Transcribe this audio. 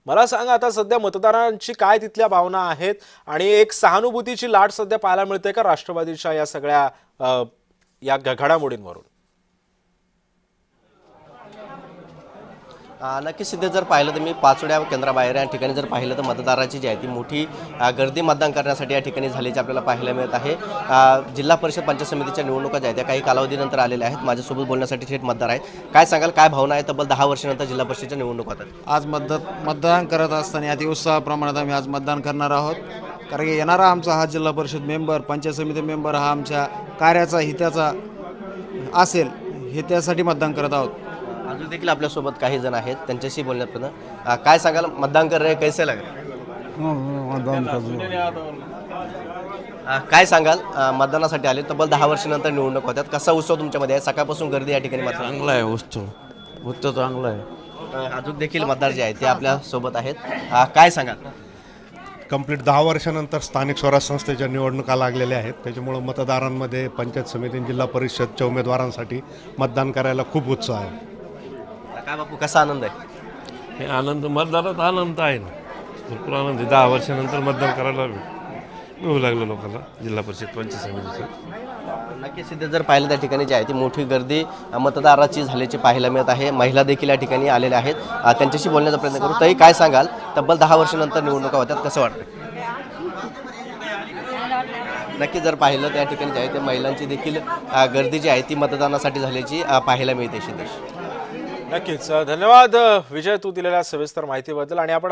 मला सांगा, आता सध्या मतदारांची काय तिथल्या भावना आहेत आणि एक सहानुभूतीची लाट सध्या पाहायला मिळते का राष्ट्रवादीच्या या सगळ्या या घडामोडींवरून? नक्कीच तिथे जर पाहिलं तर मी पाचोड्या केंद्राबाहेर या ठिकाणी जर पाहिलं तर मतदाराची जी आहे ती मोठी गर्दी मतदान करण्यासाठी या ठिकाणी झाल्याची आपल्याला पाहायला मिळत आहे। जिल्हा परिषद पंचायत समितीच्या निवडणुका ज्या आहेत त्या काही कालावधीनंतर आलेल्या आहेत। माझ्यासोबत बोलण्यासाठी थेट मतदार आहेत। काय सांगाल, काय भावना आहे? तब्बल 10 वर्षानंतर जिल्हा परिषदेच्या निवडणुका होतात। आज मतदान करत असताना अति उत्साह प्रमाणात आम्ही आज मतदान करणार आहोत, कारण की येणारा आमचा हा जिल्हा परिषद मेंबर, पंचायत समिती मेंबर हा आमच्या कार्याचा हिताचा असेल हे त्यासाठी मतदान करत आहोत। अजून देखील आपल्यासोबत काही जण आहेत, त्यांच्याशी बोलण्यात काय सांगाल, मतदान कर रहे कैसे लग काय सांगाल, मतदानासाठी आले, तब्बल 10 वर्षानंतर निवडणूक होतात, कसा उत्सव तुमच्यामध्ये आहे? सकाळपासून गर्दी या ठिकाणी मतदान चांगला आहे उत्सव चांगला आहे। अजून देखील मतदार जे आहेत ते आपल्या सोबत आहेत। काय सांगाल? कंप्लीट 10 वर्षानंतर स्थानिक स्वराज्य संस्थेच्या निवडणुका लागलेल्या आहेत, त्याच्यामुळं मतदारांमध्ये पंचायत समिती जिल्हा परिषदच्या उमेदवारांसाठी मतदान करायला खूप उत्साह आहे। काय बापू, कसा आनंद आहे? हे आनंद, मतदारात आनंद आहे ना, भरपूर आनंद आहे। 10 वर्षानंतर मतदान करायला मिळू लागलं लोकांना जिल्हा परिषद पंचायत समितीचं। नक्कीच तिथे जर पाहिलं त्या ठिकाणी जी आहे ती मोठी गर्दी मतदाराची झाल्याची पाहायला मिळत आहे। महिला देखील या ठिकाणी आलेल्या आहेत, त्यांच्याशी बोलण्याचा प्रयत्न करू। तरी काय सांगाल, तब्बल 10 वर्षानंतर निवडणुका होत्यात, कसं वाटतं? नक्की जर पाहिलं त्या ठिकाणी जी आहे ते महिलांची देखील गर्दी जी आहे ती मतदानासाठी झाल्याची पाहायला मिळते। सिद्धेश, नक्कीच धन्यवाद विजय, तू दिलेल्या सविस्तर माहितीबद्दल। आणि आपण